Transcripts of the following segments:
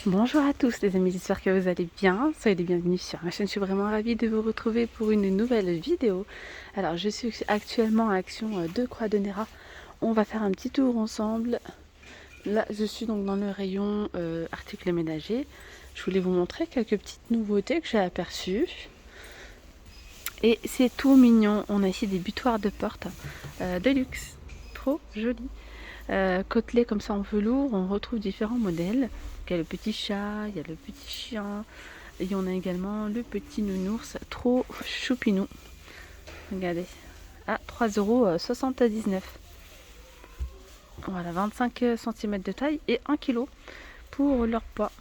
Bonjour à tous les amis, j'espère que vous allez bien. Soyez les bienvenus sur ma chaîne, je suis vraiment ravie de vous retrouver pour une nouvelle vidéo. Alors je suis actuellement à Action de Croix-de-Néra. On va faire un petit tour ensemble. Là je suis donc dans le rayon articles ménagers. Je voulais vous montrer quelques petites nouveautés que j'ai aperçues. Et c'est tout mignon, on a ici des butoirs de porte de luxe, trop joli. Côtelés comme ça en velours, on retrouve différents modèles. Il y a le petit chat, il y a le petit chien, et on a également le petit nounours, trop choupinou. Regardez, à 3,79 €. Voilà, 25 cm de taille et 1 kg pour leur poids.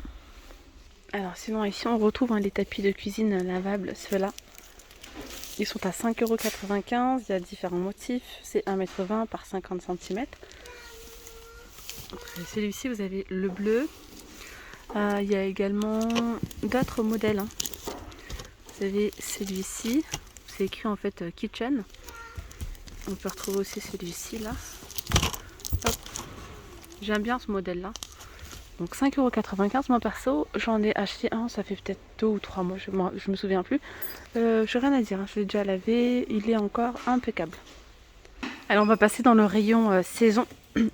Alors sinon ici on retrouve les tapis de cuisine lavables, ceux-là. Ils sont à 5,95 €, il y a différents motifs, c'est 1,20 m par 50 cm. Celui-ci vous avez le bleu. Il y a également d'autres modèles. Vous avez celui-ci, c'est écrit en fait Kitchen. On peut retrouver aussi celui-ci là. Hop. J'aime bien ce modèle là. Donc 5,95 €. Moi perso, j'en ai acheté un, ça fait peut-être 2 ou 3 mois, je me souviens plus. J'ai rien à dire, je l'ai déjà lavé, il est encore impeccable. Alors on va passer dans le rayon saison.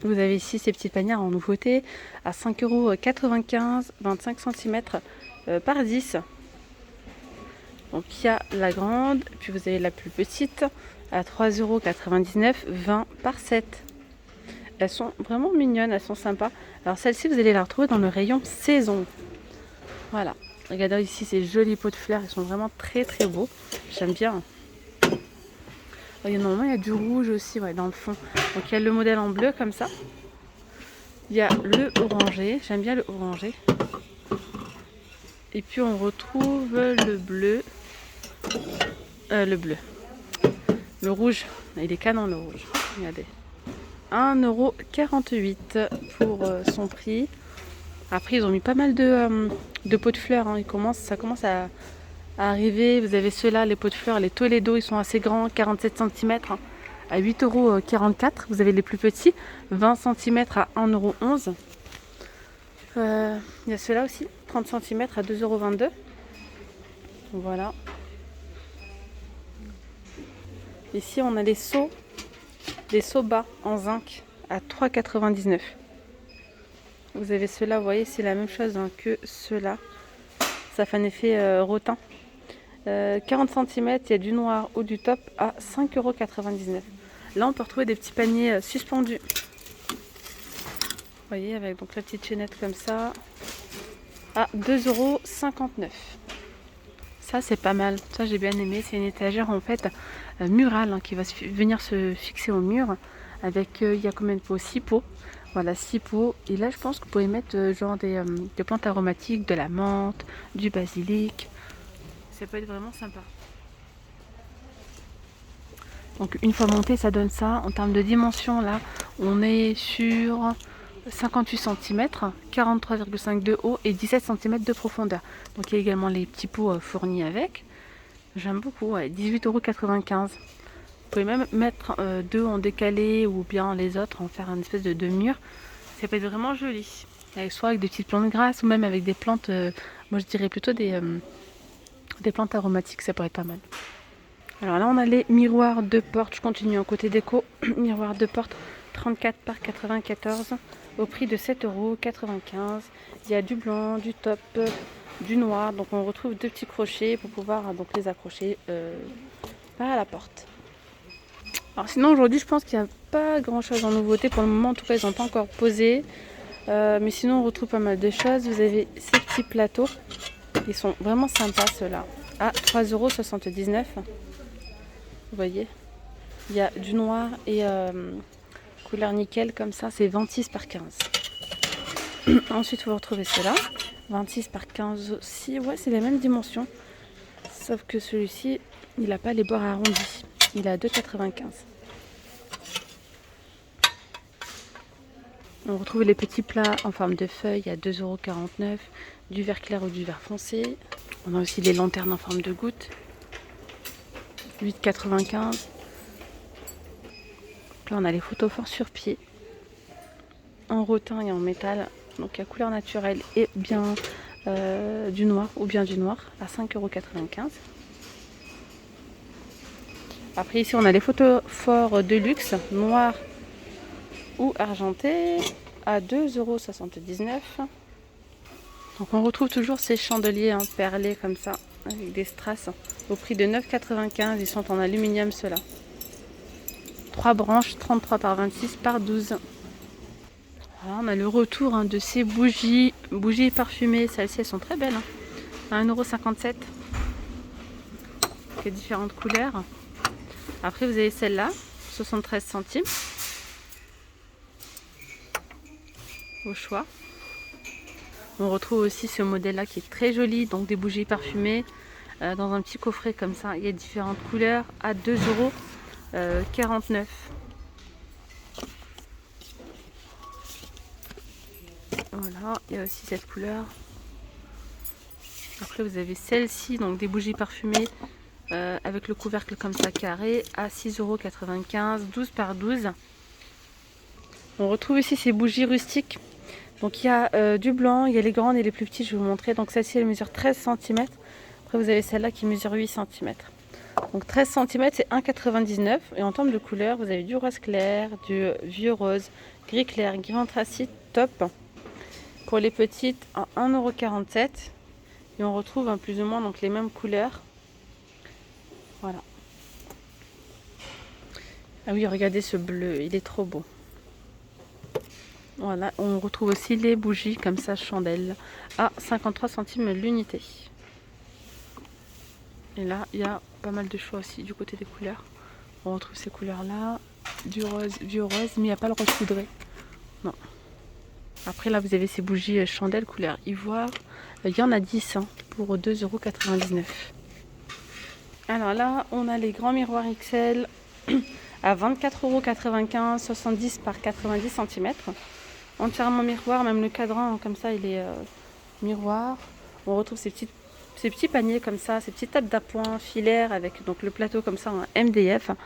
Vous avez ici ces petites panières en nouveauté à 5,95 €, 25 cm par 10. Donc il y a la grande, puis vous avez la plus petite à 3,99 €, 20 par 7. Elles sont vraiment mignonnes, elles sont sympas. Alors celle-ci, vous allez la retrouver dans le rayon saison. Voilà. Regardez ici ces jolis pots de fleurs, ils sont vraiment très très beaux. J'aime bien. Normalement, il y a du rouge aussi dans le fond. Donc il y a le modèle en bleu comme ça. Il y a le orangé, j'aime bien le orangé. Et puis on retrouve le bleu. Le rouge. Il est canon le rouge. Regardez. 1,48 € pour son prix. Après, ils ont mis pas mal de pots de fleurs. Ça commence à arriver. Vous avez ceux-là, les pots de fleurs, les Toledo, ils sont assez grands, 47 cm à 8,44 €. Vous avez les plus petits, 20 cm à 1,11 €. Il y a ceux-là aussi, 30 cm à 2,22 €. Voilà. Ici, on a des seaux bas en zinc à 3,99 €. Vous avez ceux-là, vous voyez, c'est la même chose que ceux-là. Ça fait un effet rotin. 40 cm, il y a du noir ou du top à 5,99 €. Là, on peut retrouver des petits paniers suspendus. Vous voyez, avec donc la petite chaînette comme ça, à 2,59 €. Ça, c'est pas mal. Ça, j'ai bien aimé. C'est une étagère en fait murale qui va venir se fixer au mur. Avec, il y a combien de pots? 6 pots. Voilà, 6 pots. Et là, je pense que vous pouvez mettre genre des plantes aromatiques, de la menthe, du basilic. Ça peut être vraiment sympa. Donc une fois monté, ça donne ça. En termes de dimension, là, on est sur 58 cm, 43,5 de haut et 17 cm de profondeur. Donc il y a également les petits pots fournis avec. J'aime beaucoup, 18,95 €. Vous pouvez même mettre deux en décalé ou bien les autres en faire une espèce de mur. Ça peut être vraiment joli. Soit avec des petites plantes grasses ou même avec des plantes, moi je dirais plutôt des plantes aromatiques, ça pourrait être pas mal. Alors là, on a les miroirs de porte. Je continue en côté déco. Miroir de porte 34 par 94 au prix de 7,95 €. Il y a du blanc, du top, du noir. Donc on retrouve deux petits crochets pour pouvoir donc les accrocher par la porte. Alors sinon aujourd'hui, je pense qu'il n'y a pas grand chose en nouveauté. Pour le moment, en tout cas, ils n'ont pas encore posé. Mais sinon, on retrouve pas mal de choses. Vous avez ces petits plateaux. Ils sont vraiment sympas ceux-là. À 3,79 €. Vous voyez, il y a du noir et couleur nickel comme ça, c'est 26 par 15. Ensuite, vous retrouvez cela, 26 par 15 aussi. Ouais, c'est les mêmes dimensions, sauf que celui-ci, il n'a pas les bords arrondis. Il est à 2,95 €. On retrouve les petits plats en forme de feuilles à 2,49 €, du vert clair ou du vert foncé. On a aussi les lanternes en forme de gouttes, 8,95 €. Là, on a les photophores sur pied, en rotin et en métal Donc il y a couleur naturelle et bien du noir ou bien du noir à 5,95 €. Après ici on a les photophores de luxe noir ou argenté à 2,79 €. Donc on retrouve toujours ces chandeliers perlés comme ça avec des strass au prix de 9,95 €. Ils sont en aluminium ceux-là. 3 branches, 33 par 26 par 12. Voilà, on a le retour de ces bougies parfumées. Celles-ci elles sont très belles. À 1,57 €. Avec différentes couleurs. Après vous avez celle-là, 73 centimes. Au choix. On retrouve aussi ce modèle-là qui est très joli. Donc des bougies parfumées dans un petit coffret comme ça. Il y a différentes couleurs à 2,49 €. Voilà, il y a aussi cette couleur. Après vous avez celle-ci, donc des bougies parfumées avec le couvercle comme ça carré à 6,95 €, 12 par 12. On retrouve ici ces bougies rustiques. Donc il y a du blanc, il y a les grandes et les plus petites, je vais vous montrer. Donc celle-ci elle mesure 13 cm. Après vous avez celle-là qui mesure 8 cm. Donc 13 cm c'est 1,99 €. Et en termes de couleur, vous avez du rose clair, du vieux rose, gris clair, gris anthracite, top. Pour les petites à 1,47 €. Et on retrouve plus ou moins donc les mêmes couleurs. Voilà. Ah oui, regardez ce bleu, il est trop beau. Voilà, on retrouve aussi les bougies comme ça, chandelles, à 53 centimes l'unité. Et là, il y a pas mal de choix aussi du côté des couleurs. On retrouve ces couleurs-là, du rose, vieux rose, mais il n'y a pas le rose poudré. Non. Après, là, vous avez ces bougies chandelles couleur ivoire. Il y en a 10 pour 2,99 €. Alors là, on a les grands miroirs XL à 24,95 €, 70 par 90 cm. Entièrement miroir, même le cadran comme ça, il est miroir. On retrouve ces petits paniers comme ça, ces petites tables d'appoint filaires avec donc le plateau comme ça en MDF. Vous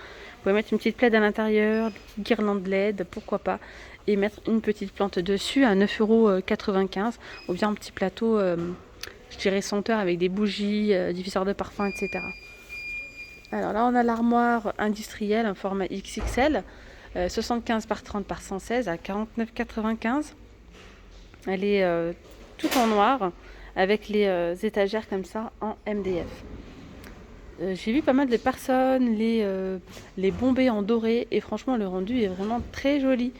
pouvez mettre une petite plaide à l'intérieur, une petite guirlande LED, pourquoi pas, et mettre une petite plante dessus à 9,95 €, ou bien un petit plateau, je dirais senteur avec des bougies, diffuseurs de parfum, etc. Alors là, on a l'armoire industrielle, un format XXL, 75 par 30 par 116 à 49,95 €. Elle est tout en noir avec les étagères comme ça en MDF. J'ai vu pas mal de personnes les bomber en doré et franchement le rendu est vraiment très joli.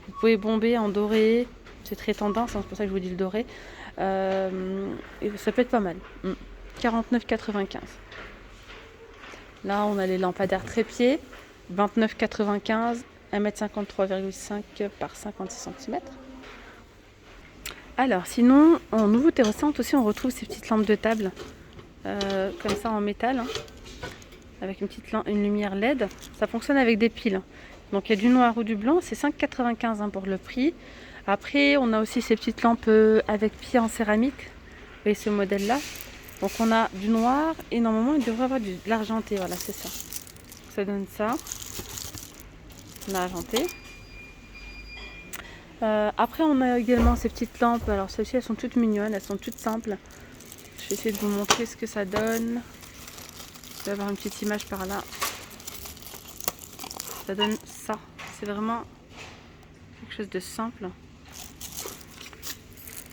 Vous pouvez bomber en doré, c'est très tendance, c'est pour ça que je vous dis le doré. Et ça peut être pas mal. 49,95 €. Là on a les lampadaires trépieds, 29,95 €, 1,53,5 m par 56 cm. Alors sinon, en nouveauté récente aussi, on retrouve ces petites lampes de table comme ça en métal, avec une lumière LED. Ça fonctionne avec des piles. Donc il y a du noir ou du blanc, c'est 5,95 € pour le prix. Après, on a aussi ces petites lampes avec pieds en céramique. Vous voyez ce modèle-là. Donc on a du noir et normalement il devrait avoir de l'argenté. Voilà, c'est ça. Ça donne ça. L'argenté. Après on a également ces petites lampes. Alors celles-ci elles sont toutes mignonnes, elles sont toutes simples. Je vais essayer de vous montrer ce que ça donne. Je vais avoir une petite image par là. Ça donne ça. C'est vraiment quelque chose de simple.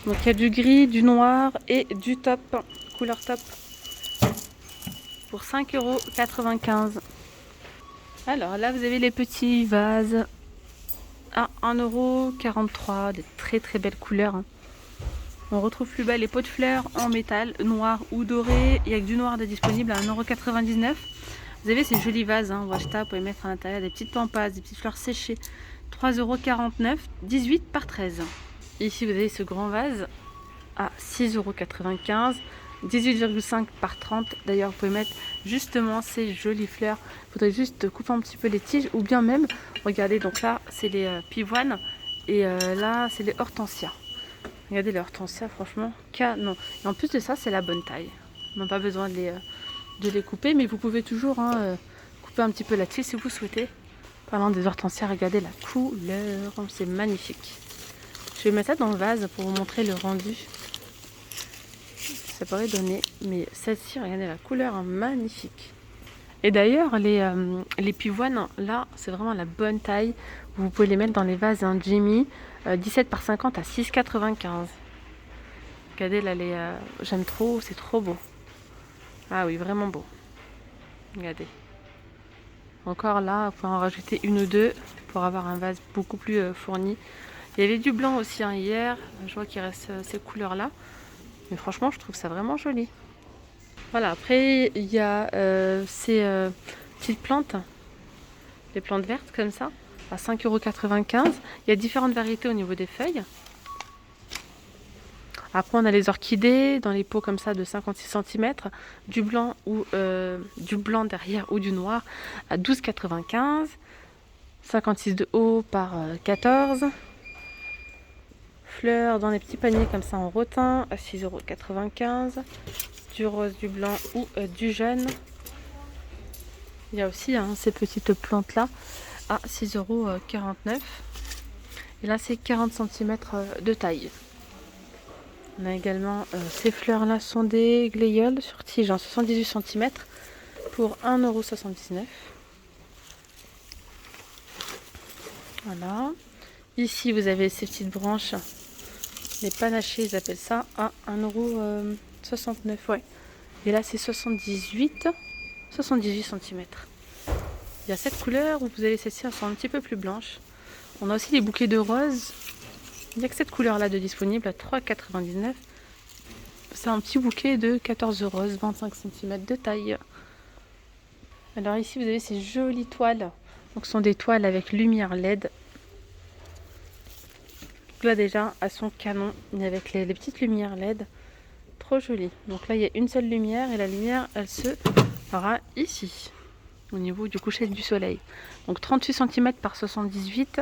Donc il y a du gris, du noir et du top, couleur top, pour 5,95 €. Alors là vous avez les petits vases à 1,43 €, des très très belles couleurs. On retrouve plus bas les pots de fleurs en métal, noir ou doré. Il y a que du noir de disponible à 1,99 €. Vous avez ces jolis vases Washta, vous pouvez mettre à l'intérieur des petites lampasses, des petites fleurs séchées. 3,49 €, 18 par 13. Et ici vous avez ce grand vase à 6,95 €, 18,5 par 30. D'ailleurs vous pouvez mettre justement ces jolies fleurs. Il faudrait juste couper un petit peu les tiges, ou bien même, regardez, donc là c'est les pivoines et là c'est les hortensias. Regardez les hortensias, franchement canon. Et en plus de ça, c'est la bonne taille. On n'a pas besoin de les couper, mais vous pouvez toujours couper un petit peu la tige si vous souhaitez. Parlant des hortensias, regardez la couleur, c'est magnifique. Je vais mettre ça dans le vase pour vous montrer le rendu. Ça pourrait donner, mais celle-ci, regardez la couleur, hein, magnifique. Et d'ailleurs, les pivoines, là, c'est vraiment la bonne taille. Vous pouvez les mettre dans les vases Jimmy, 17 par 50 à 6,95. Regardez là, j'aime trop, c'est trop beau. Ah oui, vraiment beau. Regardez. Encore là, vous pouvez en rajouter une ou deux pour avoir un vase beaucoup plus fourni. Il y avait du blanc aussi hein, hier. Je vois qu'il reste ces couleurs-là. Mais franchement, je trouve ça vraiment joli. Voilà, après, il y a ces petites plantes. Les plantes vertes comme ça, à 5,95 €. Il y a différentes variétés au niveau des feuilles. Après, on a les orchidées dans les pots comme ça de 56 cm, du blanc ou du blanc derrière ou du noir à 12,95 €, 56 de haut par 14. Fleurs dans les petits paniers comme ça en rotin à 6,95 €, du rose, du blanc ou du jaune. Il y a aussi hein, ces petites plantes là à 6,49 €. Et là, c'est 40 cm de taille. On a également ces fleurs-là sont des glaïeuls sur tige en 78 cm pour 1,79 €. Voilà. Ici, vous avez ces petites branches, les panachés, ils appellent ça, à 1,69 €. Ouais. Et là, c'est 78 cm. Il y a cette couleur où vous avez celles-ci, elles sont un petit peu plus blanches. On a aussi les bouquets de roses. Il n'y a que cette couleur-là de disponible à 3,99 €. C'est un petit bouquet de 14 roses, 25 cm de taille. Alors ici, vous avez ces jolies toiles. Donc, ce sont des toiles avec lumière LED. Donc là, déjà, elles sont canon avec les petites lumières LED. Trop jolies. Donc là, il y a une seule lumière et la lumière, elle se fera ici, au niveau du coucher du soleil. Donc 38 cm par 78.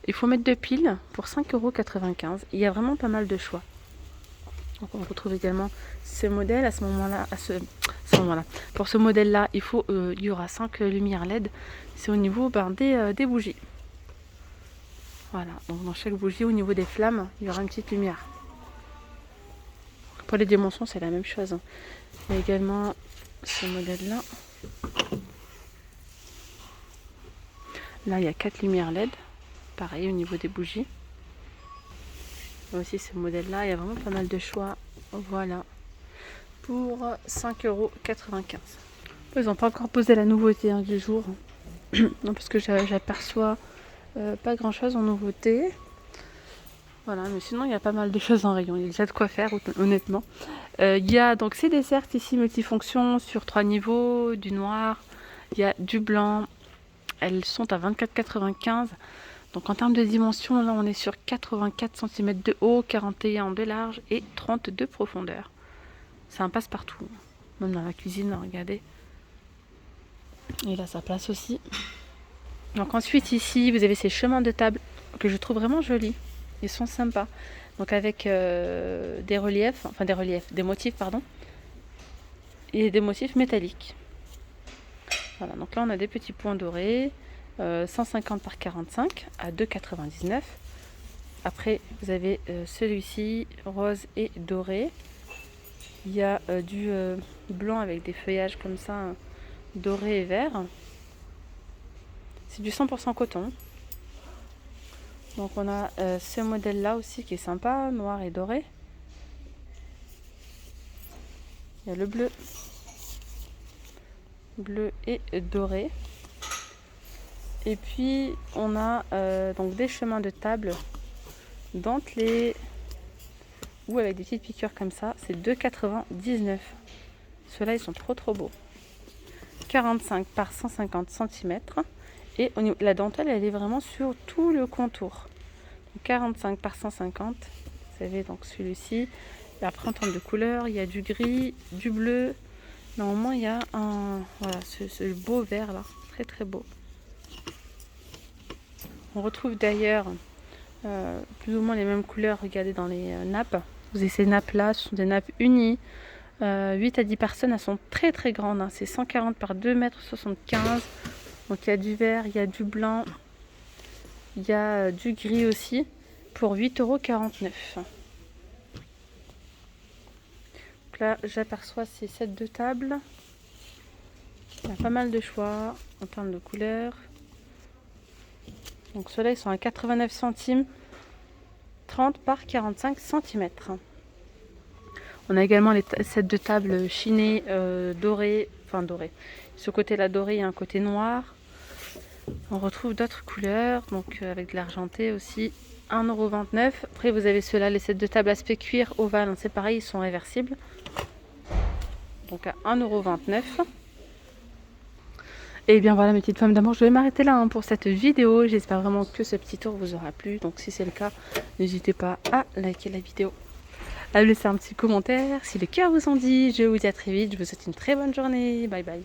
Il faut mettre deux piles pour 5,95 €. Il y a vraiment pas mal de choix. Donc on retrouve également ce modèle à ce moment-là. Pour ce modèle-là, il y aura 5 lumières LED. C'est au niveau des bougies. Voilà, donc dans chaque bougie, au niveau des flammes, il y aura une petite lumière. Pour les dimensions, c'est la même chose. Il y a également ce modèle-là. Là, il y a 4 lumières LED. Pareil au niveau des bougies. Aussi ce modèle-là, il y a vraiment pas mal de choix. Voilà. Pour 5,95 €. Ils n'ont pas encore posé la nouveauté hein, du jour. Non, parce que j'aperçois pas grand-chose en nouveauté. Voilà, mais sinon il y a pas mal de choses en rayon. Il y a déjà de quoi faire, honnêtement. Il y a donc ces desserts ici multifonctions sur 3 niveaux, du noir, il y a du blanc. Elles sont à 24,95 €. Donc en termes de dimension, là on est sur 84 cm de haut, 41 de large et 30 de profondeur. C'est un passe-partout. Même dans la cuisine, regardez. Et là, ça place aussi. Donc ensuite, ici, vous avez ces chemins de table que je trouve vraiment jolis. Ils sont sympas. Donc avec des motifs, pardon. Et des motifs métalliques. Voilà, donc là, on a des petits points dorés. 150 par 45 à 2,99 €. Après, vous avez celui-ci, rose et doré. Il y a du blanc avec des feuillages comme ça, doré et vert. C'est du 100% coton. Donc on a ce modèle-là aussi qui est sympa, noir et doré. Il y a le bleu et doré. Et puis on a donc des chemins de table dentelés ou avec des petites piqûres comme ça. C'est 2,99 €. Ceux-là ils sont trop beaux. 45 par 150 cm. Et la dentelle elle est vraiment sur tout le contour. Donc 45 par 150. Vous avez donc celui-ci. Et après en termes de couleur, il y a du gris, du bleu. Normalement il y a ce beau vert là. Très beau. On retrouve d'ailleurs plus ou moins les mêmes couleurs, regardez dans les nappes. Vous avez ces nappes là, ce sont des nappes unies. 8 à 10 personnes, elles sont très grandes. Hein. C'est 140 par 2,75 m. Donc il y a du vert, il y a du blanc, il y a du gris aussi. pour 8,49 €. Donc là, j'aperçois ces sets de table. Il y a pas mal de choix en termes de couleurs. Donc ceux-là, ils sont à 89 centimes, 30 par 45 cm. On a également les sets de table chinés dorés, enfin dorés. Ce côté-là doré et un côté noir. On retrouve d'autres couleurs, donc avec de l'argenté aussi, 1,29 €. Après, vous avez ceux-là, les sets de table aspect cuir ovale, c'est pareil, ils sont réversibles. Donc à 1,29 €. Et bien voilà mes petites femmes d'amour, je vais m'arrêter là pour cette vidéo. J'espère vraiment que ce petit tour vous aura plu. Donc si c'est le cas, n'hésitez pas à liker la vidéo, à me laisser un petit commentaire si le cœur vous en dit. Je vous dis à très vite, je vous souhaite une très bonne journée. Bye bye.